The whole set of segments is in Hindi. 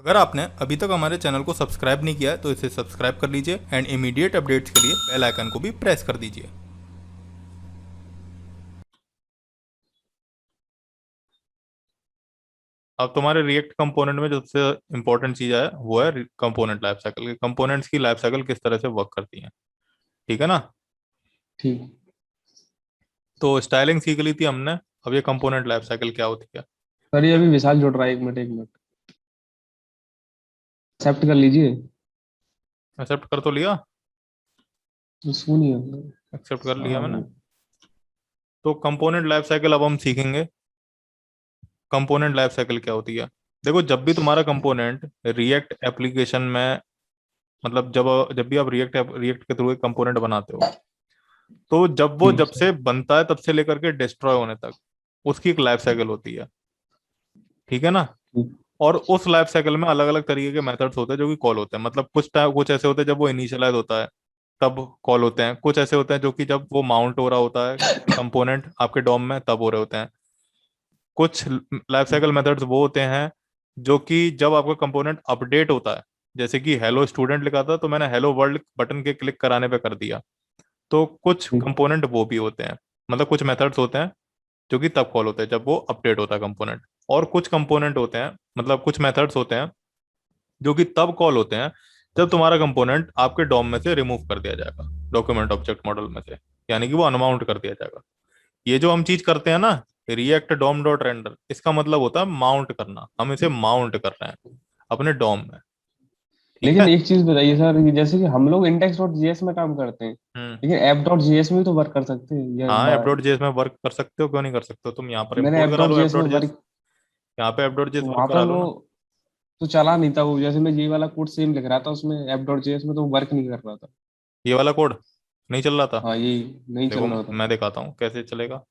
अगर आपने अभी तक हमारे चैनल को सब्सक्राइब नहीं किया है तो इसे सब्सक्राइब कर लीजिए एंड इमीडिएट अपडेट्स के लिए बेल आइकन को भी प्रेस कर दीजिए। अब तुम्हारे रिएक्ट कंपोनेंट में जो सबसे इंपॉर्टेंट चीज है वो है कंपोनेंट लाइफ साइकिल। के कंपोनेंट्स की लाइफ साइकिल किस तरह से वर्क करती है, ठीक है ना। ठीक। तो स्टाइलिंग सीख ली थी हमने। अब ये कंपोनेंट लाइफ साइकिल क्या होती है। सर ये अभी विशाल जुड़ रहा है, एक मिनट एक्सेप्ट कर लीजिए। एक्सेप्ट कर तो लिया। सुन नहीं हो रहा। एक्सेप्ट कर लिया हाँ मैंने। वो। तो कंपोनेंट लाइफ साइकिल अब हम सीखेंगे। कंपोनेंट लाइफ साइकिल क्या होती है। देखो, जब भी तुम्हारा कंपोनेंट रिएक्ट एप्लीकेशन में, मतलब जब जब भी आप रिएक्ट रिएक्ट के थ्रू एक कंपोनेंट बनाते हो, तो ठीक जब सर। से बनता है तब से लेकर के डिस्ट्रॉय होने तक उसकी एक लाइफ साइकिल होती है, ठीक है ना। ठीक। और उस लाइफ साइकिल में अलग अलग तरीके के मेथड्स होते हैं जो कि कॉल होते हैं। मतलब कुछ टाइम कुछ ऐसे होते हैं जब वो इनिशियलाइज होता है तब कॉल होते हैं। कुछ ऐसे होते हैं जो कि जब वो माउंट हो रहा होता है कंपोनेंट आपके डॉम में तब हो रहे होते हैं। कुछ लाइफ साइकिल मेथड्स वो होते हैं जो कि जब आपका कंपोनेंट अपडेट होता है, जैसे कि हेलो स्टूडेंट लिखा था तो मैंने हेलो वर्ल्ड बटन के क्लिक कराने पे कर दिया। तो कुछ ठीक। कंपोनेंट वो भी होते हैं, मतलब कुछ मेथड्स होते हैं जो कि तब कॉल होते हैं जब वो अपडेट होता है कंपोनेंट। और कुछ कंपोनेंट होते हैं, मतलब कुछ मेथड्स होते हैं जो कि तब कॉल होते हैं जब तुम्हारा कंपोनेंट आपके डॉम में से रिमूव कर दिया जाएगा, डॉक्यूमेंट ऑब्जेक्ट मॉडल में से, यानी कि वो अनमाउंट कर दिया जाएगा। ये जो हम चीज करते हैं ना, रिएक्ट डॉम डॉट रेंडर, इसका मतलब होता है माउंट करना। हम इसे माउंट कर रहे हैं अपने डॉम में, ठीक लेकिन है। एक चीज बताइए सर, कि जैसे कि हम लोग इंडेक्स डॉट जीएस में काम करते हैं, हम्म। लेकिन ऐप डॉट जीएस में भी तो वर्क कर सकते हैं या हाँ, एप डॉट जेएस में वर्क कर सकते हो, क्यों नहीं कर सकते हो। तुम यहाँ पर मैंने इंपोर्ट ऐप करा डॉट लो एप जीएस में डॉट जेएस। वर्क, यहाँ पे एप डॉट जेएस तो वर्क वहां पर करा लो वो ना। तो चला नहीं था। वो जैसे मैं ये वाला कोड सेम लिख रहा था उसमें ऐप डॉट जीएस में, तो वर्क नहीं कर रहा था। ये वाला कोड नहीं चल रहा था। हाँ ये नहीं देखो, चल रहा था। मैं दिखाता हूँ कैसे चलेगा।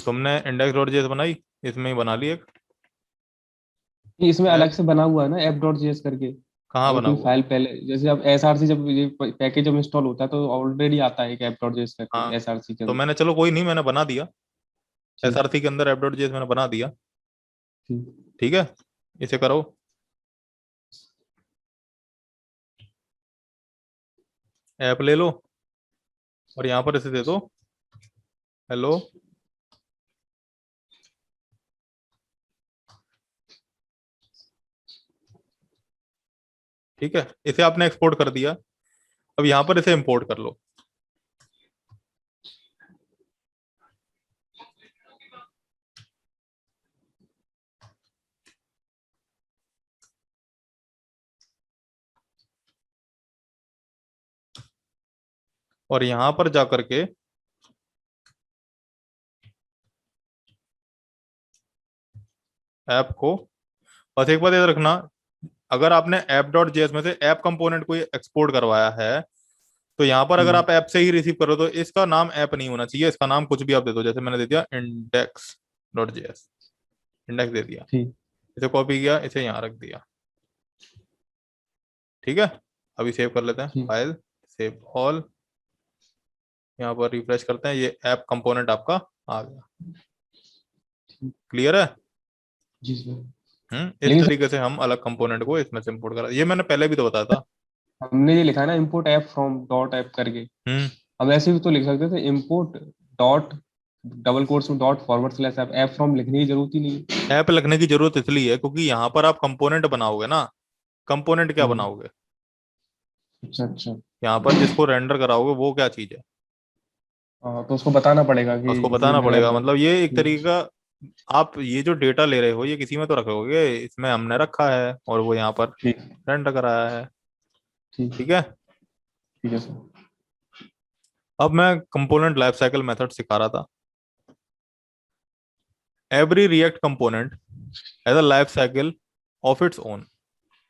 तुमने इंडेक्स डॉट जेएस बनाई, इसमें ही बना ली एक ये इसमें अलग ऐप। से बना हुआ है ना ऐप डॉट जीएस करके। कहाँ अगर बना कोई हुआ। फाइल पहले, जैसे अब एसआरसी जब ये पैकेज जब इंस्टॉल होता है तो ऑलरेडी आता है एक ऐप डॉट जेएस करके हाँ, एसआरसी के तो अंदर। मैंने, चलो कोई नहीं, मैंने बना दिया। ठीक। एसआरसी के अंदर एप डॉट जेएस मैंने बना दिया। ठीक। ठीक है, इसे करो। ऐप ले लो और यहाँ पर इसे दे दो हेलो। ठीक है, इसे आपने एक्सपोर्ट कर दिया। अब यहाँ पर इसे इंपोर्ट कर लो। और यहाँ पर जा करके ऐप को, बस एक बात याद रखना, अगर आपने ऐप डॉट जेएस में से ऐप कंपोनेंट को एक्सपोर्ट करवाया है तो यहाँ पर अगर हम्म। आप ऐप से ही रिसीव करो तो इसका नाम ऐप नहीं होना चाहिए। इसका नाम कुछ भी आप दे दो, जैसे मैंने दे दिया इंडेक्स डॉट जेएस। इंडेक्स दे दिया, ठीक। इसे कॉपी किया, इसे यहाँ रख दिया। ठीक है, अभी सेव कर लेते हैं ठीक। File, save all. यहाँ पर रिफ्रेश करते हैं, ये ऐप कंपोनेंट आपका आ गया। ठीक। क्लियर है। जी सर। इस लेकिन तरीके से हम अलग कंपोनेंट को इसमें से इंपोर्ट करा, ये मैंने पहले भी तो बताया था। हमने ये लिखा है ना import app from dot app करके। हम्म। हम ऐसे भी तो लिख सकते थे इम्पोर्ट डॉट डबल कोट्स में dot forward slash app, app from लिखने की जरूरत ही नहीं है। ऐप लगने की जरूरत इसलिए है क्योंकि यहाँ पर आप कंपोनेंट बनाओगे ना। कंपोनेंट क्या हम्म। बनाओगे, अच्छा अच्छा। यहाँ पर जिसको रेंडर कराओगे वो क्या चीज है, हाँ तो उसको बताना पड़ेगा कि उसको ये बताना मेरा पड़ेगा। डॉट। मतलब ये एक ठीक। तरीके का, आप ये जो डेटा ले रहे हो ये किसी में तो रखोगे, इसमें हमने रखा है और वो यहाँ पर ठीक। रेंडर कराया है। ठीक। ठीक है। ठीक है सर। अब मैं कंपोनेंट लाइफ साइकिल मेथड सिखा रहा था। Every react component has a life cycle of its own.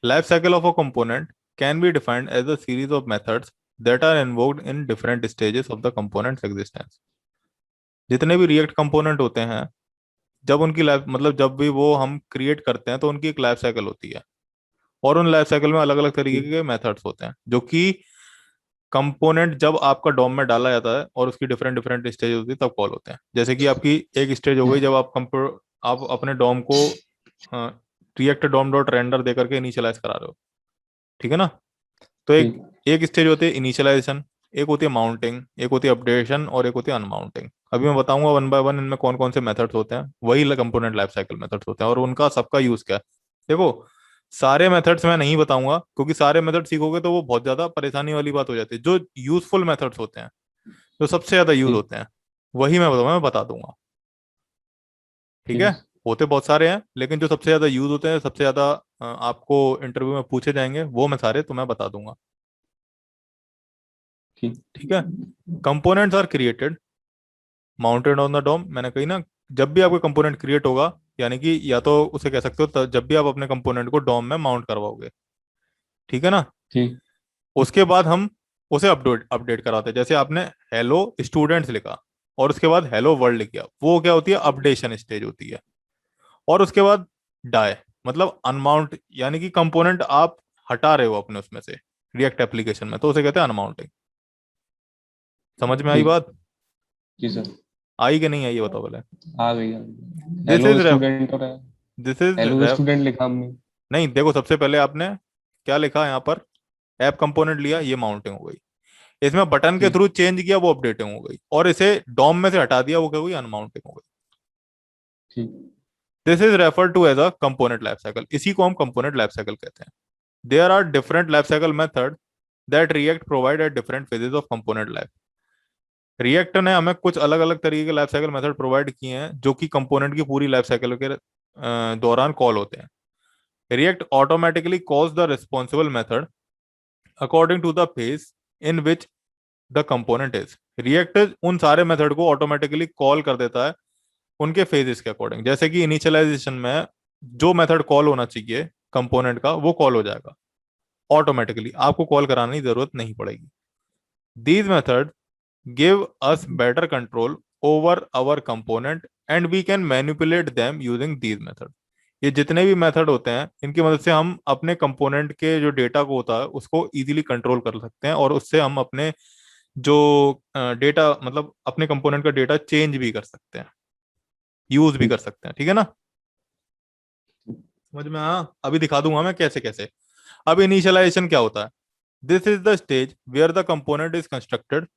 Life cycle of a component can be defined as a series of methods that are invoked in different stages of the component's existence. जितने भी रिएक्ट कंपोनेंट होते हैं, जब उनकी लाइफ, मतलब जब भी वो हम क्रिएट करते हैं तो उनकी एक लाइफ साइकिल होती है। और उन लाइफ साइकिल में अलग अलग तरीके ठीक। के मेथड्स होते हैं जो कि कंपोनेंट जब आपका डॉम में डाला जाता है और उसकी डिफरेंट डिफरेंट स्टेज होती है तब कॉल होते हैं। जैसे कि आपकी एक स्टेज हो गई ठीक। जब आप अपने डॉम को रिएक्ट डॉम डॉट रेंडर दे करके इनिशियलाइज करा रहे हो, ठीक है ना। तो एक ठीक। एक स्टेज होती है इनिशियलाइजेशन, एक होती है माउंटिंग, एक होती है अपडेशन, और एक होती है अनमाउंटिंग। अभी मैं बताऊंगा वन बाय वन इनमें कौन कौन से मेथड्स होते हैं, वही कंपोनेंट लाइफ साइकिल मेथड्स होते हैं, और उनका सबका यूज क्या है। देखो, सारे मेथड्स मैं नहीं बताऊंगा, क्योंकि सारे मेथड सीखोगे तो वो बहुत ज्यादा परेशानी वाली बात हो जाती है। जो यूजफुल मेथड्स होते हैं, जो सबसे ज्यादा यूज ठीक। होते हैं, वही मैं बता दूंगा, ठीक ठीक है। है सर। होते बहुत सारे हैं, लेकिन जो सबसे ज्यादा यूज होते हैं, सबसे ज्यादा आपको इंटरव्यू में पूछे जाएंगे, वो मैं सारे तुम्हें बता दूंगा, ठीक। ठीक है। Components are created mounted on the DOM, मैंने कही ना। जब भी आपका कंपोनेंट क्रिएट होगा, यानी कि या तो उसे कह सकते हो जब भी आप अपने कंपोनेंट को डोम में माउंट करवाओगे, ठीक है ना। ठीक। उसके बाद हम उसे अपडेट अपडेट कराते हैं। जैसे आपने हेलो स्टूडेंट्स लिखा और उसके बाद हेलो वर्ल्ड लिख दिया, वो क्या होती है, अपडेशन स्टेज होती है। और उसके बाद डाई, मतलब अनमाउंट, यानी कि कंपोनेंट आप हटा रहे हो अपने उसमें से रिएक्ट एप्लीकेशन में, तो उसे कहते हैं अनमाउंटिंग। समझ में आई ठीक। बात? जी सर। आई कि नहीं आई, ये बताओ पहले। आ गई, आ गई। This hello is ref student और this is hello ref student लिखा हमने। नहीं, देखो, सबसे पहले आपने क्या लिखा यहाँ पर, ऐप कंपोनेंट लिया, ये माउंटिंग हो गई। इसमें बटन के ठीक। थ्रू चेंज किया, वो अपडेटिंग हो गई। और इसे डॉम में से हटा दिया, वो क्या हुई, अनमाउंटिंग हो गई। ठीक। This is refer to as a component life cycle, इसी को हम कंपोनेंट लाइफ साइकिल कहते हैं। There are different life cycle method that React provide at different phases of component life. React ने हमें कुछ अलग अलग तरीके के लाइफ साइकिल मेथड प्रोवाइड किए हैं, जो कि कंपोनेंट की पूरी लाइफ साइकिल के दौरान कॉल होते हैं। React automatically calls the responsible method according to the phase in which the component is. React उन सारे मेथड को ऑटोमेटिकली कॉल कर देता है उनके फेजेस के अकॉर्डिंग। जैसे कि इनिशियलाइजेशन में जो मेथड कॉल होना चाहिए कंपोनेंट का, वो कॉल हो जाएगा ऑटोमेटिकली, आपको कॉल कराने की जरूरत नहीं पड़ेगी। These method give us better control over our component and we can manipulate them using these method. ये जितने भी मेथड होते हैं, इनकी मदद से हम अपने कंपोनेंट के जो डेटा को होता है उसको इजीली कंट्रोल कर सकते हैं, और उससे हम अपने जो डेटा, मतलब अपने कंपोनेंट का डेटा चेंज भी कर सकते हैं, यूज भी कर ठीक। सकते हैं, ठीक है ना। समझ में आया? अभी दिखा दूंगा मैं कैसे कैसे। अब इनिशियलाइजेशन क्या होता है। This is the stage where the component is constructed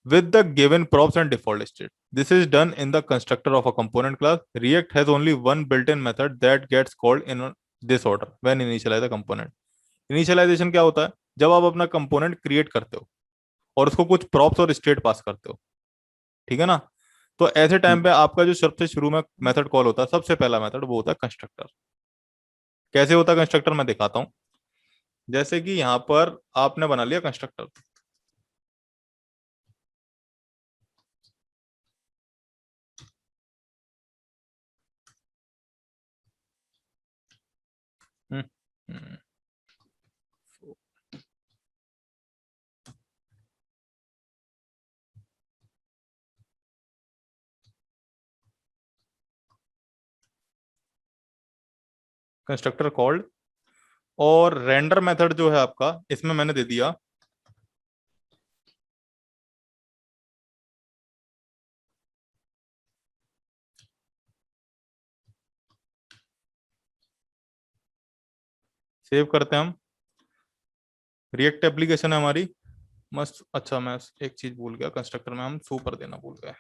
with the given props and default state. This is done in the constructor of a component class. React has only one built-in method that gets called in this order when initialize the component. Initialization क्या होता है, जब आप अपना कंपोनेंट क्रिएट करते हो और उसको कुछ प्रॉप्स और स्टेट पास करते हो, ठीक है ना। तो ऐसे टाइम ठीक। पे आपका जो सबसे शुरू में मेथड कॉल होता है, सबसे पहला मेथड, वो होता है कंस्ट्रक्टर। कैसे होता है कंस्ट्रक्टर, मैं दिखाता हूं। जैसे कि यहां पर आपने बना लिया कंस्ट्रक्टर, कंस्ट्रक्टर कॉल्ड। और रेंडर मेथड जो है आपका, इसमें मैंने दे दिया सेव करते हैं हम। रिएक्ट एप्लीकेशन है हमारी मस्त। अच्छा, मैं एक चीज भूल गया, कंस्ट्रक्टर में हम सुपर देना भूल गए।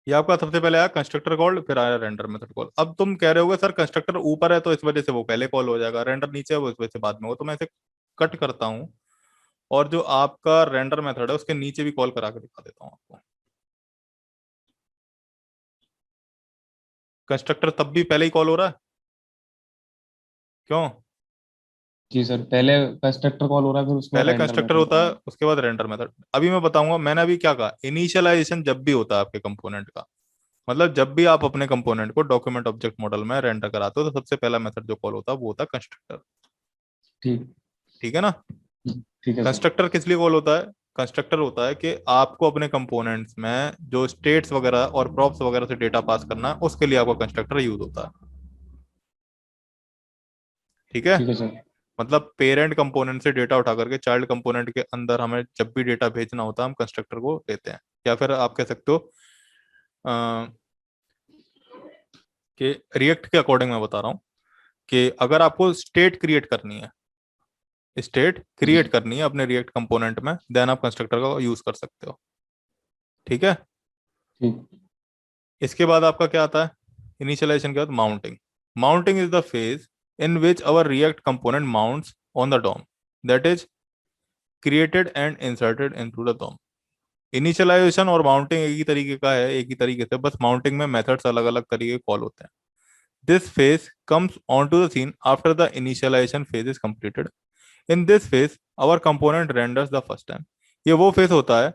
ये आपका सबसे पहले आया कंस्ट्रक्टर कॉल, फिर आया रेंडर मेथड कॉल। अब तुम कह रहे होगे सर कंस्ट्रक्टर ऊपर है तो इस वजह से वो पहले कॉल हो जाएगा, रेंडर नीचे है वो इस वजह से बाद में हो। तो मैं इसे कट करता हूँ, और जो आपका रेंडर मेथड है उसके नीचे भी कॉल करा के दिखा देता हूँ आपको। कंस्ट्रक्टर तब भी पहले ही कॉल हो रहा है, क्यों? जी सर, पहले कंस्ट्रक्टर कॉल हो रहा है, फिर उसके बाद पहले रेंडर कंस्ट्रक्टर मेथड होता कॉल है, हो उसके बाद रेंडर मेथड। अभी मैं बताऊंगा, मैंने अभी क्या कहा, इनिशियलाइजेशन जब भी होता है आपके कंपोनेंट का, मतलब जब भी आप अपने कंपोनेंट को डॉक्यूमेंट ऑब्जेक्ट मॉडल में रेंडर कराते हो, तो सबसे पहला मेथड जो कॉल होता है वो होता है कंस्ट्रक्टर, रहा है। ठीक। ठीक है ना। ठीक है सर। कंस्ट्रक्टर किस लिए कॉल होता है? कंस्ट्रक्टर होता है कि आपको अपने कंपोनेंट्स में जो स्टेट्स वगैरह और प्रॉप्स वगैरह से डेटा पास करना है, उसके लिए आपका कंस्ट्रक्टर यूज होता है, ठीक है। ठीक है सर। मतलब पेरेंट कंपोनेंट से डेटा उठा करके चाइल्ड कंपोनेंट के अंदर हमें जब भी डेटा भेजना होता है हम कंस्ट्रक्टर को देते हैं। या फिर आप कह सकते हो कि रिएक्ट के अकॉर्डिंग मैं बता रहा हूँ कि अगर आपको स्टेट क्रिएट जी करनी है अपने रिएक्ट कंपोनेंट में, देन आप कंस्ट्रक्टर का यूज कर सकते हो। ठीक है। ठीक। इसके बाद आपका क्या आता है, इनिशियलाइजेशन के बाद mounting. Mounting is the phase in which our React component mounts on the DOM that is created and inserted into the DOM. Initialisation और माउंटिंग एक ही तरीके का है, एक ही तरीके से, बस माउंटिंग में मेथड्स अलग अलग तरीके कॉल होते हैं। This phase comes on to the scene after the initialisation phase is completed. In this phase our component renders the first time. ये वो फेज होता है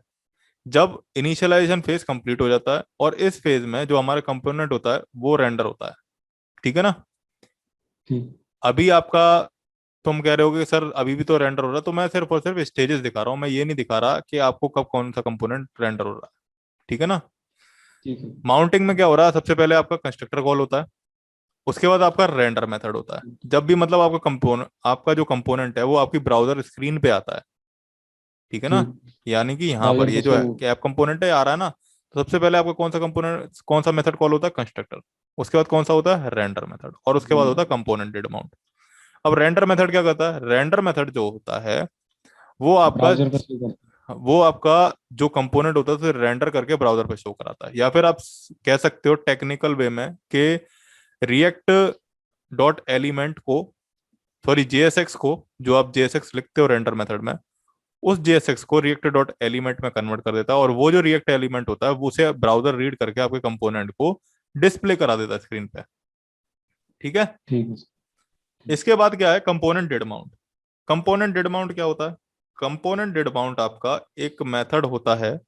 जब इनिशियलाइजेशन फेज कंप्लीट हो जाता है और इस फेज में जो हमारा कंपोनेंट होता है वो रेंडर होता है। ठीक है ना। ठीक। अभी आपका, तुम कह रहे हो कि सर अभी भी तो रेंडर हो रहा है, तो मैं सिर्फ और सिर्फ स्टेजेस दिखा रहा हूँ, मैं ये नहीं दिखा रहा कि आपको कब कौन सा कंपोनेंट रेंडर हो रहा है। ठीक है ना। ठीक है। माउंटिंग में क्या हो रहा है, सबसे पहले आपका कंस्ट्रक्टर कॉल होता है, उसके बाद आपका रेंडर मेथड होता है। जब भी मतलब आपका जो कंपोनेंट है वो आपकी ब्राउजर स्क्रीन पे आता है। ठीक है ना। ठीक। यानी कि यहाँ पर ब्राउजर ये पे जो शो। है कि ऐप कंपोनेंट है आ रहा है ना, तो सबसे पहले आपका कौन सा कंपोनेंट, कौन सा मेथड कॉल होता है, कंस्ट्रक्टर। उसके बाद कौन सा होता है, रेंडर मेथड, और उसके बाद होता है कंपोनेंट डेड माउंट। अब रेंडर मेथड क्या करता है, रेंडर मेथड जो होता है वो आपका ब्राउजर पे शो करता वो आपका जो कंपोनेंट होता है उसे रेंडर करके ब्राउजर पे शो कराता है। या फिर आप कह सकते हो टेक्निकल वे में कि रिएक्ट डॉट एलिमेंट को, सॉरी जेएसएक्स को, जो आप जेएसएक्स लिखते हो रेंडर मेथड में, उस जेएसएक्स को रिएक्ट डॉट एलिमेंट में कन्वर्ट कर देता है, और वो जो रिएक्ट एलिमेंट होता है वो उसे ब्राउजर रीड करके आपके कंपोनेंट को डिस्प्ले करा देता है स्क्रीन पे। ठीक है। है। ठीक है। इसके बाद क्या है, component dead mount. Component dead mount क्या होता है, कंपोनेंट डेड माउंट आपका एक मेथड होता है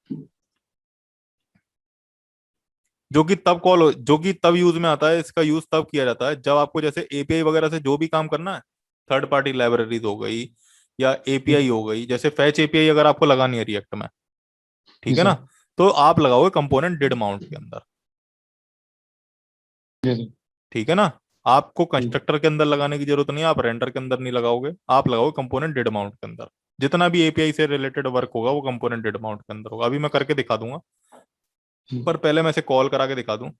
जो कि तब यूज में आता है, इसका यूज तब किया जाता है जब आपको जैसे एपीआई वगैरह से जो भी काम करना है, थर्ड पार्टी लाइब्रेरीज हो गई या एपीआई ठीक। हो गई, जैसे फैच एपीआई अगर आपको लगानी है रिएक्ट में, जी ठीक है ना, सर। तो आप लगाओगे कंपोनेंट डेड माउंट के अंदर। जी सर। ठीक है ना। आपको ठीक। कंस्ट्रक्टर के अंदर लगाने की जरूरत नहीं है, आप रेंडर के अंदर नहीं लगाओगे, आप लगाओगे कंपोनेंट डेड माउंट के अंदर। जितना भी एपीआई से रिलेटेड वर्क होगा वो कंपोनेंट डेड माउंट के अंदर होगा। अभी मैं करके दिखा दूंगा, ठीक। पर पहले मैं इसे कॉल करा के दिखा दूं।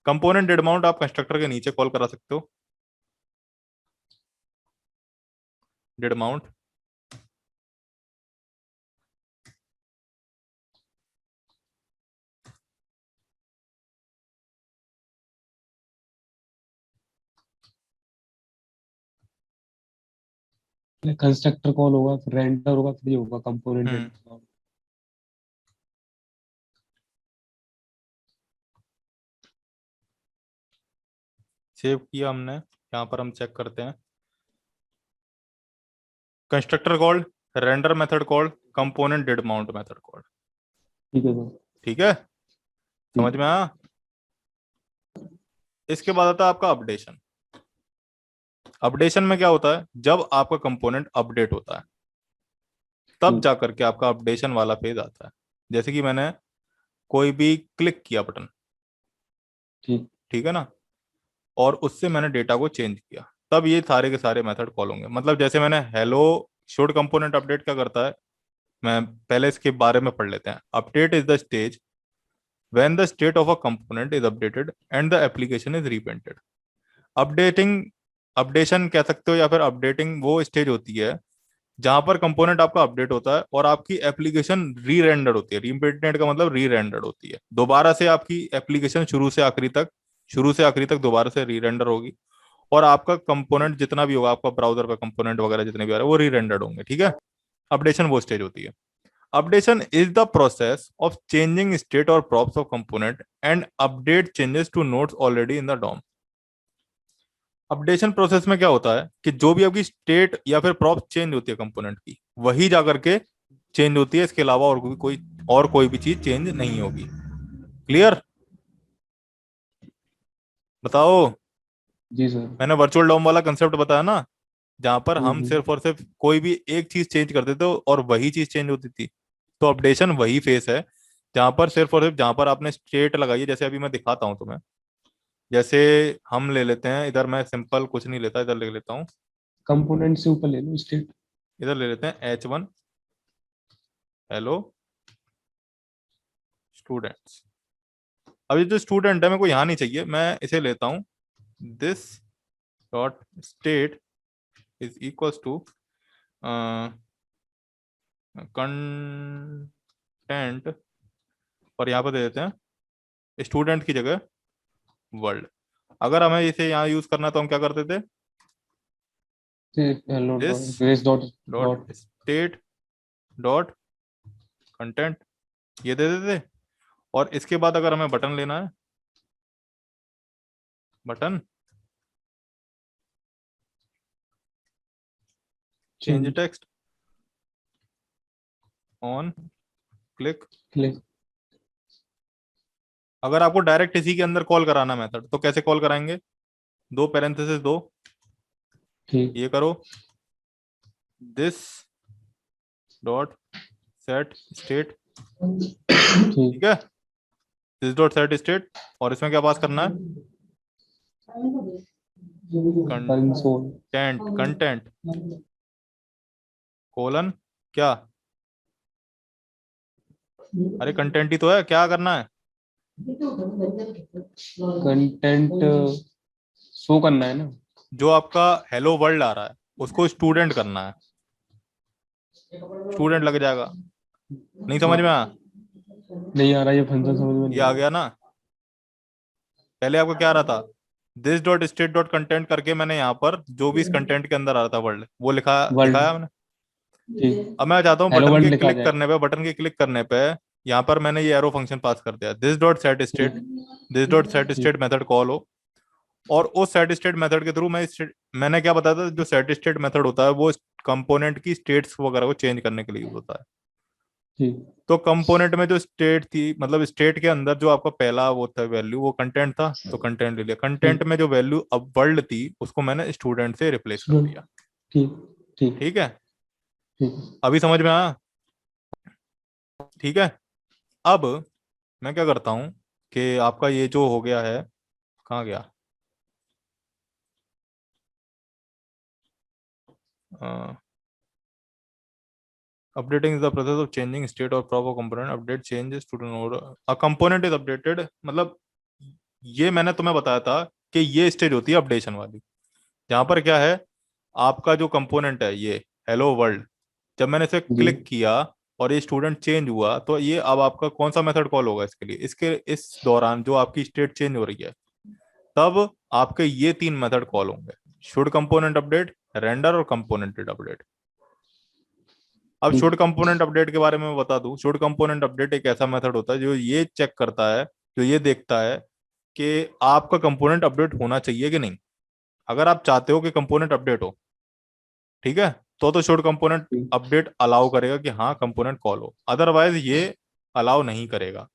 कंपोनेंट डेड माउंट आप कंस्ट्रक्टर के नीचे कॉल करा सकते हो, डेड माउंट। कंस्ट्रक्टर कॉल होगा, फिर रेंडर होगा, फिर ये होगा हम्म। कंपोनेंट। सेव किया हमने, यहाँ पर हम चेक करते हैं। Constructor called, render method called, component dead mount method called. ठीक है सर। ठीक है। समझ ठीक। में आया। इसके बाद आता है आपका अपडेशन। अपडेशन में क्या होता है, जब आपका कंपोनेंट अपडेट होता है तब ठीक। जाकर के आपका अपडेशन वाला फेज आता है। जैसे कि मैंने कोई भी क्लिक किया बटन, ठीक। ठीक है ना, और उससे मैंने डेटा को चेंज किया, तब ये सारे के सारे मेथड कॉल होंगे। मतलब जैसे मैंने हेलो शोड कंपोनेंट अपडेट क्या करता है, मैं पहले इसके बारे में पढ़ लेते हैं। Update is the stage when the state of a component is updated and the application is repainted. Updating, updation कह सकते हो या फिर अपडेटिंग वो स्टेज होती है जहां पर कंपोनेंट आपका अपडेट होता है और आपकी एप्लीकेशन री रेंडर्ड होती है। रीपेंटेड का मतलब री रेंडर्ड होती है, दोबारा से आपकी एप्लीकेशन शुरू से आखिरी तक दोबारा से री रेंडर होगी, और आपका कंपोनेंट जितना भी होगा, आपका ब्राउजर का कंपोनेंट वगैरह जितने भी आ रहे हैं वो री रेंडर्ड होंगे। ठीक है। अपडेशन वो स्टेज होती है। Updation is the process of changing state और props of component and update changes to nodes already in the DOM. Updation process में क्या होता है कि जो भी आपकी स्टेट या फिर प्रॉप चेंज होती है कंपोनेंट की, वही जाकर के चेंज होती है, इसके अलावा और कोई भी चीज चेंज नहीं होगी। क्लियर। बताओ। जी सर। मैंने वर्चुअल डॉम वाला कंसेप्ट बताया ना, जहां पर हम हम्म। सिर्फ और सिर्फ कोई भी एक चीज चेंज करते थे और वही चीज चेंज होती थी। तो अपडेशन वही फेस है जहां पर सिर्फ और सिर्फ, जहां पर आपने स्टेट लगाई है, जैसे अभी मैं दिखाता हूँ तुम्हें। जैसे हम ले लेते हैं, इधर मैं सिंपल कुछ नहीं लेता, इधर ले लेता हूँ कंपोनेंट से ऊपर ले लो स्टेट। इधर ले लेते हैं H1 हेलो स्टूडेंट्स। अब ये जो स्टूडेंट है मेरे को यहाँ नहीं चाहिए, मैं इसे लेता हूँ this dot state is equals to content, और यहाँ पर दे देते हैं स्टूडेंट की जगह वर्ल्ड। अगर हमें इसे यहाँ यूज करना है तो हम क्या करते थे, hello this dot base dot dot dot. State dot content ये दे देते। और इसके बाद अगर हमें बटन लेना है, button change change text on click. Click. अगर आपको डायरेक्ट इसी के अंदर कॉल कराना मेथड तो कैसे कॉल कराएंगे, दो पैरेंथेसिस दो, ठीक ये करो दिस डॉट सेट स्टेट, ठीक। ठीक है, दिस डॉट सेट स्टेट, और इसमें क्या पास करना है, कंसोल। कंटेंट कंटेंट कोलन क्या, अरे कंटेंट ही तो है, क्या करना है, कंटेंट शो करना है ना। जो आपका हेलो वर्ल्ड आ रहा है उसको स्टूडेंट करना है, स्टूडेंट लग जाएगा। नहीं समझ में आया, नहीं आ रहा ये फंक्शन, समझ में ये नहीं आ आ रहा। गया ना। पहले आपका क्या आ रहा था, this dot state dot content करके मैंने यहाँ पर जो भी इस कंटेंट के अंदर आ रहा था वर्ल्ड वो लिखा, वर्ल्ड। दिखाया मैंने। ठीक। अब मैं चाहता हूँ हेलो बटन वर्ल्ड के लिखा क्लिक जाए। करने पे, बटन के क्लिक करने पे यहाँ पर मैंने ये एरो फंक्शन पास कर दिया, दिस डॉट सेट ठीक स्टेट, दिस डॉट सेट ठीक स्टेट मेथड कॉल हो। और उस सेट स्टेट मेथड के थ्रू मैंने क्या बताया था, जो सेट स्टेट मेथड होता है वो कंपोनेंट की स्टेट्स वगैरह को चेंज करने के लिए यूज होता है। ठीक तो कंपोनेंट में जो स्टेट थी, मतलब स्टेट के अंदर जो आपका पहला वो था वैल्यू, वो कंटेंट था, तो कंटेंट ले लिया। कंटेंट ठीक में जो वैल्यू अब वर्ल्ड थी उसको मैंने स्टूडेंट से रिप्लेस कर ठीक दिया। ठीक ठीक ठीक है, ठीक। अभी समझ में आया। ठीक है, अब मैं क्या करता हूँ कि आपका ये जो हो गया है, कहाँ गया, updating is the process of changing state और proper component update changes student और अ कंपोनेंट इज अपडेटेड, मतलब ये मैंने तुम्हें बताया था कि ये स्टेज होती है अपडेशन वाली। यहाँ पर क्या है, आपका जो कंपोनेंट है ये हेलो वर्ल्ड, जब मैंने इसे जी क्लिक किया और ये स्टूडेंट चेंज हुआ, तो ये अब आपका कौन सा मेथड कॉल होगा इसके लिए, इसके इस दौरान जो आपकी स्टेट चेंज हो रही है तब आपके ये तीन मेथड कॉल होंगे, शुड कंपोनेंट अपडेट, रेंडर और कंपोनेंटेड अपडेट। अब ठीक शुड कंपोनेंट अपडेट के बारे में मैं बता दूं, शुड कंपोनेंट अपडेट एक ऐसा मेथड होता है जो ये चेक करता है, जो ये देखता है कि आपका कंपोनेंट अपडेट होना चाहिए कि नहीं। अगर आप चाहते हो कि कंपोनेंट अपडेट हो, ठीक है, तो शुड कंपोनेंट ठीक अपडेट अलाउ करेगा कि हाँ कंपोनेंट कॉल हो, अदरवाइज ये अलाउ नहीं करेगा।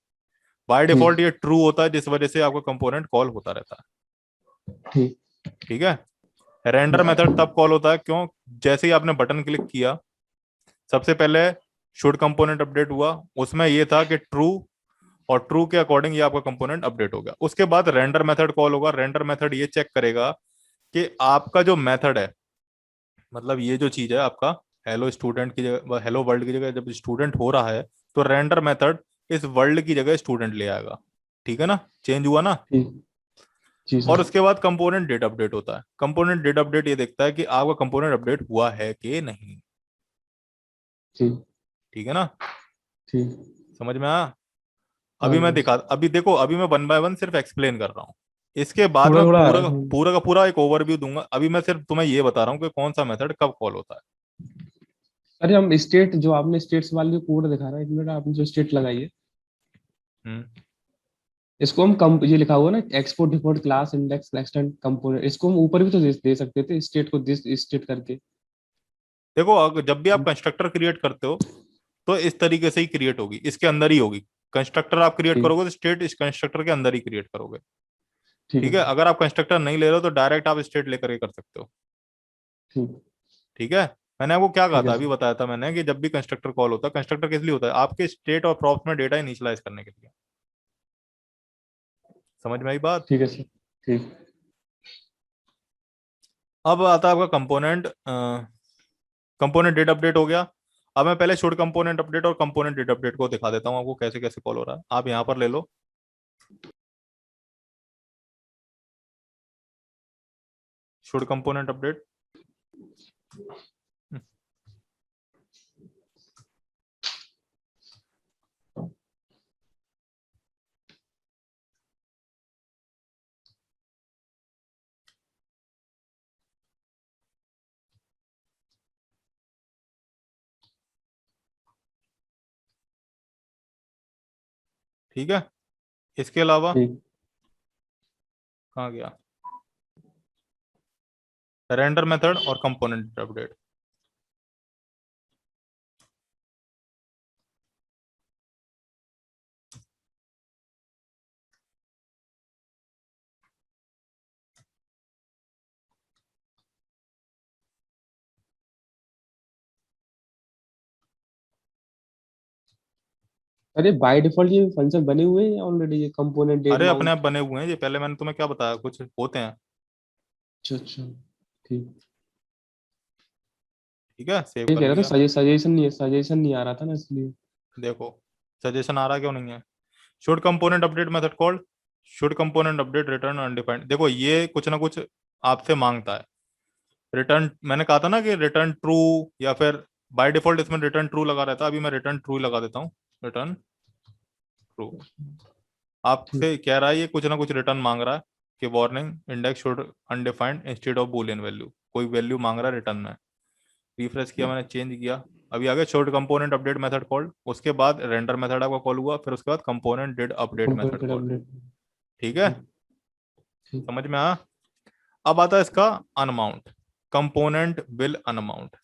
बाय ठीक डिफॉल्ट ये ट्रू होता है, जिस वजह से आपका कंपोनेंट कॉल होता रहता है। ठीक ठीक है, रेंडर मेथड तब कॉल होता है क्यों, जैसे ही आपने बटन क्लिक किया सबसे पहले शुड कंपोनेंट अपडेट हुआ, उसमें ये था कि ट्रू, और ट्रू के अकॉर्डिंग ये आपका कंपोनेंट अपडेट हो गया। उसके बाद रेंडर मेथड कॉल होगा, रेंडर मेथड ये चेक करेगा कि आपका जो मेथड है, मतलब ये जो चीज है आपका हेलो स्टूडेंट की जगह, हेलो वर्ल्ड की जगह जब स्टूडेंट हो रहा है तो रेंडर मेथड इस वर्ल्ड की जगह स्टूडेंट ले आएगा। ठीक है ना, चेंज हुआ ना। ठीक। जी और सर। उसके बाद कंपोनेंट डेट अपडेट होता है, कंपोनेंट डेट अपडेट ये देखता है कि आपका कंपोनेंट अपडेट हुआ है कि नहीं। ठीक ठीक है ना, ठीक। समझ में आया। हाँ अभी मैं जी। दिखा, अभी देखो, अभी मैं वन बाय वन सिर्फ एक्सप्लेन कर रहा हूँ, इसके बाद थोड़ा मैं थोड़ा आ पूरा रहा है। पूरा का पूरा एक ओवरव्यू दूंगा। अभी मैं सिर्फ तुम्हें ये बता रहा हूँ कि कौन सा मेथड कब कॉल होता है। अरे हम स्टेट, जो आपने स्टेट्स वाली कोड दिखा रहा है, एक मिनट, आपने जो स्टेट लगाई है हम्म इसको हम कम, ये लिखा हुआ है ना, export default class index extend component, इसको हम ऊपर भी तो दे सकते थे, स्टेट को दिस स्टेट करके। देखो, अगर जब भी आप कंस्ट्रक्टर क्रिएट करते हो तो इस तरीके से ही क्रिएट होगी, इसके अंदर ही होगी। कंस्ट्रक्टर आप क्रिएट ठीक। करोगे तो स्टेट इस कंस्ट्रक्टर के अंदर ही क्रिएट करोगे। ठीक ठीक है, है। अगर आप कंस्ट्रक्टर नहीं ले रहे हो तो डायरेक्ट आप स्टेट लेकर के कर सकते हो। ठीक। ठीक है, मैंने आपको क्या कहा ठीक है था, अभी सर। बताया था मैंने कि जब भी कंस्ट्रक्टर कॉल होता है, कंस्ट्रक्टर किस लिए होता है, आपके स्टेट और प्रॉप्स में डेटा इनिशियलाइज करने के लिए। समझ में आई बात। ठीक है सर। ठीक। अब आता है आपका कंपोनेंट। कंपोनेंट डेट अपडेट हो गया। अब मैं पहले शुड कंपोनेंट अपडेट और कंपोनेंट डेट अपडेट को दिखा देता हूँ आपको कैसे कैसे कॉल हो रहा है। आप यहाँ पर ले लो शुड कंपोनेंट अपडेट। ठीक है। इसके अलावा ठीक। कहाँ गया रेंडर मेथड और कंपोनेंट अपडेट। अरे बाय डिफॉल्ट ये फंक्शन बने हुए हैं ऑलरेडी, ये कंपोनेंट डेट अरे अपने आप माउंट। बने हुए हैं ये, पहले मैंने तुम्हें क्या बताया, कुछ होते हैं। अच्छा अच्छा। ठीक। ठीक है, सेव ये कर कह रहा था लिया। सजेशन नहीं आ रहा था ना इसलिए। देखो सजेशन आ रहा क्यों नहीं है। Should component update method called should component update return undefined. देखो ये कुछ ना कुछ आपसे मांगता है। रिटर्न मैंने कहा था ना कि रिटर्न ट्रू, या फिर बाय डिफॉल्ट इसमें रिटर्न ट्रू लगा रहता है। अभी मैं रिटर्न ट्रू लगा देता हूँ। Return true. ठीक। आपसे कह रहा है ये कुछ ना कुछ रिटर्न मांग रहा है कि warning index should undefined instead of Boolean value. कोई वैल्यू मांग रहा है रिटर्न में। रिफ्रेश किया मैंने, चेंज किया। अभी आगे short component update method called, उसके बाद रेंडर मेथड आपका कॉल हुआ, फिर उसके बाद component did update method component called. Update. ठीक है, ठीक। ठीक। समझ में आया। अब आता है इसका अनमाउंट, कंपोनेंट विल अनमाउंट।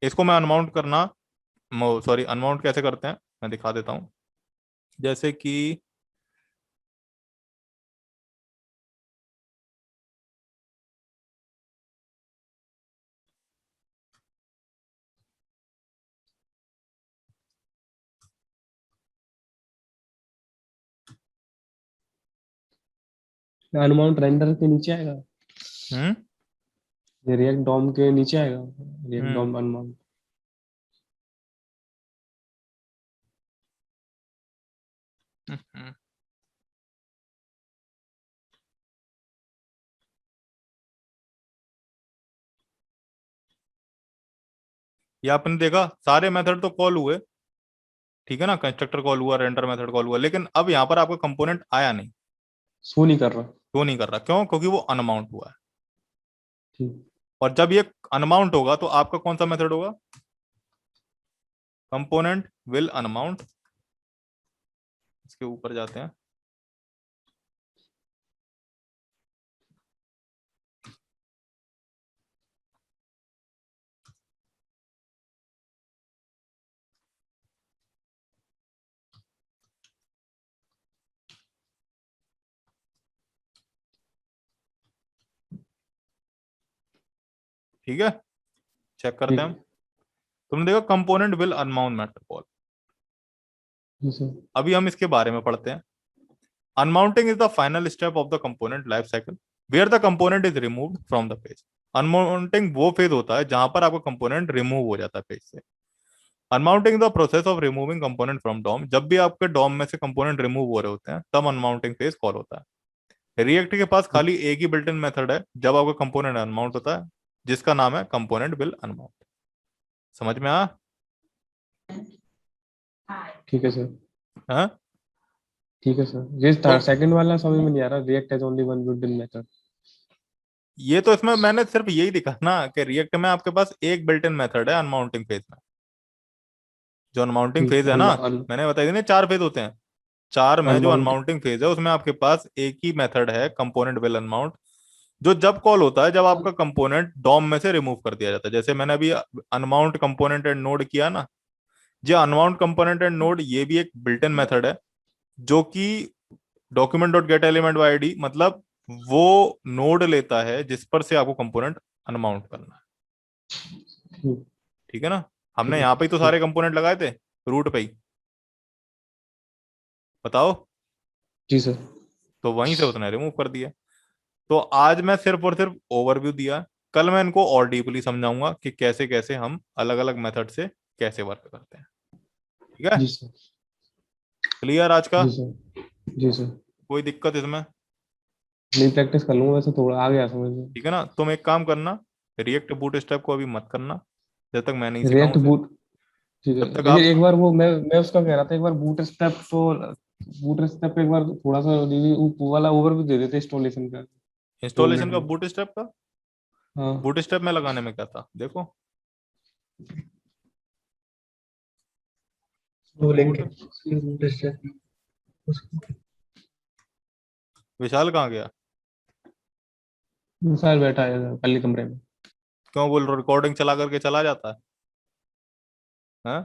इसको मैं अनमाउंट करना, सॉरी अनमाउंट कैसे करते हैं मैं दिखा देता हूँ। जैसे कि अनमाउंट रेंडर के नीचे आएगा, हम्म ये रिएक्ट डॉम के नीचे आएगा, रिएक्ट हम्म डॉम अनमाउंट। हम्म। ये आपने देखा सारे मेथड तो कॉल हुए। ठीक है ना, कंस्ट्रक्टर कॉल हुआ, रेंडर मेथड कॉल हुआ, लेकिन अब यहाँ पर आपका कंपोनेंट आया नहीं। शो नहीं कर रहा। क्यों नहीं कर रहा, क्यों, क्योंकि वो अनमाउंट हुआ है। ठीक। और जब ये अनमाउंट होगा तो आपका कौन सा मेथड होगा, कंपोनेंट विल अनमाउंट। इसके ऊपर जाते हैं। ठीक है, चेक करते हैं ठीक। हम। तुमने देखा component will unmount method call. जी सर। अभी हम इसके बारे में पढ़ते हैं। Unmounting is the final step of the component life cycle where the component is removed from the page. Unmounting वो फेज होता है जहां पर आपका कंपोनेंट रिमूव हो जाता है पेज से। Unmounting the process of removing component from DOM. जब भी आपके डॉम में से कंपोनेंट रिमूव हो रहे होते हैं तब अनमाउंटिंग फेज कॉल होता है। रिएक्ट के पास ठीक। खाली एक ही बिल्ट इन मेथड है जब आपका कंपोनेंट अनमाउंट होता है, जिसका नाम है कंपोनेंट विल अनमाउंट। समझ में आया। ठीक है सर। हाँ? ठीक है सर, ये तो सेकंड वाला समझ में नहीं आ रहा, React has only one built in method. ये तो इसमें मैंने सिर्फ यही दिखा ना कि रिएक्ट में आपके पास एक बिल्ट इन मेथड है अनमाउंटिंग फेज में। जो अनमाउंटिंग ठीक। फेज है ना, मैंने बताया था ना चार फेज होते हैं। चार में जो अनमाउंट। अनमाउंटिंग फेज है उसमें आपके पास एक ही मेथड है कंपोनेंट विल अनमाउंट, जो जब कॉल होता है जब आपका कंपोनेंट डॉम में से रिमूव कर दिया जाता है। जैसे मैंने अभी अनमाउंट कंपोनेंट एंड नोड किया ना, जो अनमाउंट कंपोनेंट एंड नोड ये भी एक बिल्ट इन मेथड है, जो कि document dot gate element by ID, मतलब वो नोड लेता है जिस पर से आपको कंपोनेंट अनमाउंट करना है। ठीक। ठीक है ना। हमने ठीक है यहाँ सर। पे ही तो सारे ठीक। कंपोनेंट लगाए थे रूट पे ही। बताओ। जी सर। तो वहीं से उसने रिमूव कर दिया। तो आज मैं सिर्फ और सिर्फ ओवरव्यू दिया, कल मैं इनको और डीपली समझाऊंगा कि कैसे कैसे हम अलग अलग मेथड से कैसे वर्क करते हैं। ठीक है, जी सर। क्लियर आज का? जी सर। जी सर। कोई दिक्कत इसमें? नहीं, प्रैक्टिस कर लूंगा, वैसे थोड़ा आ गया समझ में। ठीक है ना, तुम एक काम करना, रिएक्ट बूट स्टेप को अभी मत करना जब तक मैं नहीं सिखाऊं रिएक्ट उसे। बूट, ठीक है, जब तक लेकिन आप एक बार वो मैं उसका कह रहा था, एक बार बूट स्टेप एक बार थोड़ा सा वो वाला ओवरव्यू दे देते इंस्टॉलेशन का, 2 मिनट इंस्टॉलेशन का में। बूट स्टेप का, हाँ। बूट स्टेप में लगाने में क्या था देखो। वो लिंक बूट, है उसकी बूट स्टेप। विशाल कहाँ गया? सर बैठा है कल कमरे में। क्यों, बोल रिकॉर्डिंग चला करके चला जाता है? हाँ,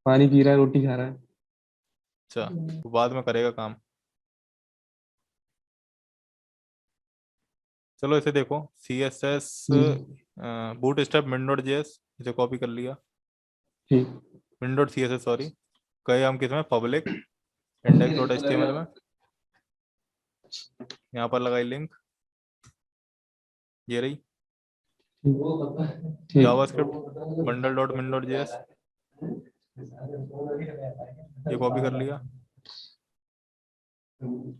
पानी पी रहा है, रोटी खा रहा है। अच्छा, तो बाद में करेगा काम। चलो इसे देखो, सी एस एस जी। बूट स्टेप मिनडोट जेएस, इसे कॉपी कर लिया। ठीक। Min dot C S S sorry, गए हम किसमें, public index dot H T M L में, यहाँ पर लगाई लिंक, ये रही JavaScript bundle dot min dot JS, ये कॉपी कर लिया।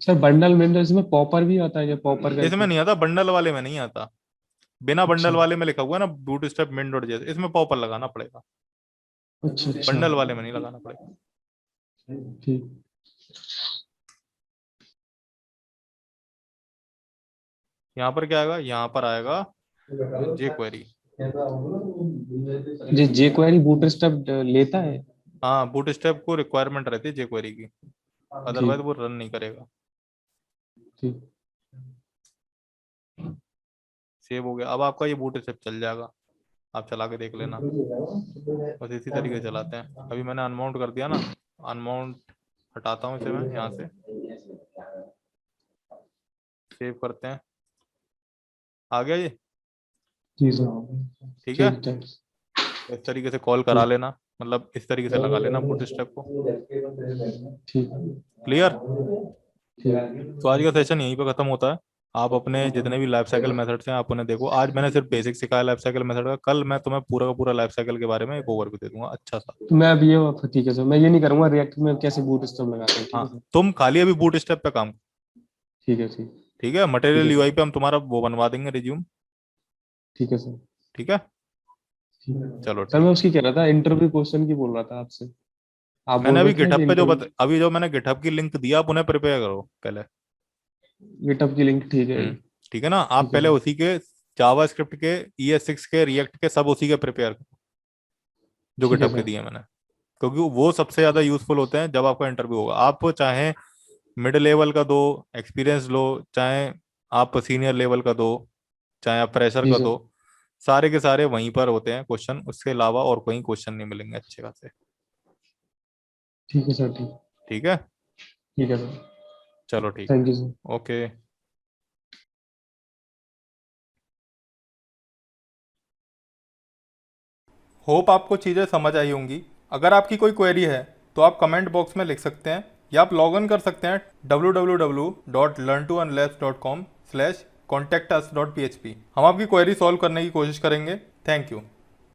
सर बंडल में इसमें पॉपर भी आता है क्या, पॉपर इसमें करके? नहीं आता, बंडल वाले में नहीं आता, बिना अच्छा। बंडल वाले में लिखा हुआ है ना बूट स्टेप मिन डॉट जेएस, इसमें पॉपर लगाना पड़ेगा, अच्छा। अच्छा। बंडल वाले में नहीं लगाना पड़ेगा। ठीक। यहाँ पर क्या आएगा, यहाँ पर आएगा जे क्वेरी। जी, जे क्वेरी बूटस्ट्रैप लेता है? हाँ, बूट स्टेप को रिक्वायरमेंट रहती है जे क्वेरी की, अदरवाइज ठीक। वो रन नहीं करेगा। ठीक। सेव हो गया, अब आपका ये बूट स्टेप चल जाएगा, आप चला के देख लेना। बस इसी तरीके से चलाते हैं, अभी मैंने अनमाउंट कर दिया ना, अनमाउंट हटाता हूँ इसे मैं यहाँ से, सेव करते हैं, आ गया ये। जी सर। ठीक है, ठीक। ठीक। तो इस तरीके से कॉल करा ठीक। लेना, मतलब इस तरीके से लगा लेना बूट स्टेप को। ठीक। क्लियर? तो आज ठीक। का सेशन यहीं पे खत्म होता है। आप अपने जितने भी लाइफ साइकिल मेथड्स हैं आप उन्हें देखो, आज मैंने सिर्फ बेसिक सिखाया लाइफ साइकिल मेथड का, कल मैं तुम्हें पूरा का पूरा लाइफ साइकिल के बारे में एक ओवरव्यू दे दूंगा अच्छा सा। तो मैं अब ये ठीक है सर, मैं ये नहीं करूंगा रिएक्ट में कैसे बूटस्ट्रैप लगाते हैं, ठीक हाँ, है सर। तुम खाली अभी बूट स्टेप पे काम करो। ठीक है। ठीक। ठीक है, ठीक है मटेरियल सर। यूआई पे हम तुम्हारा वो बनवा देंगे रिज्यूम। ठीक है सर। ठीक है, ठीक है चलो सर, मैं ठीक है। उसकी कह रहा था, इंटरव्यू क्वेश्चन की बोल रहा था आपसे। आप मैंने बोल अभी रहे थे ना कि गिटहब पे जो इंटरव्यू। अभी जो मैंने गिटहब की लिंक दिया आप उन्हें प्रिपेयर करो पहले। गिटअप की लिंक, ठीक है। ठीक है ना, आप ठीक है पहले सर। उसी के जावास्क्रिप्ट के ES6 के रिएक्ट के सब उसी के प्रिपेयर करो जो ठीक है गिटहब के सर। दिए मैंने, क्योंकि वो सबसे ज्यादा यूजफुल होते हैं जब आपका इंटरव्यू होगा। आप चाहे मिड लेवल का दो एक्सपीरियंस लो, चाहे आप सीनियर लेवल का दो, चाहे आप फ्रेशर जी का सर। दो, सारे के सारे वहीं पर होते हैं क्वेश्चन, उसके अलावा और कोई क्वेश्चन नहीं मिलेंगे अच्छे खासे। ठीक है सर। ठीक। ठीक है, ठीक है सर। चलो ठीक है, thank you sir. Okay. Hope आपको चीज़ें समझ आई होंगी। अगर आपकी कोई क्वेरी है तो आप कमेंट बॉक्स में लिख सकते हैं, या आप लॉग इन कर सकते हैं www.learntounless.com/contactus.php। हम आपकी क्वेरी सॉल्व करने की कोशिश करेंगे। Thank you.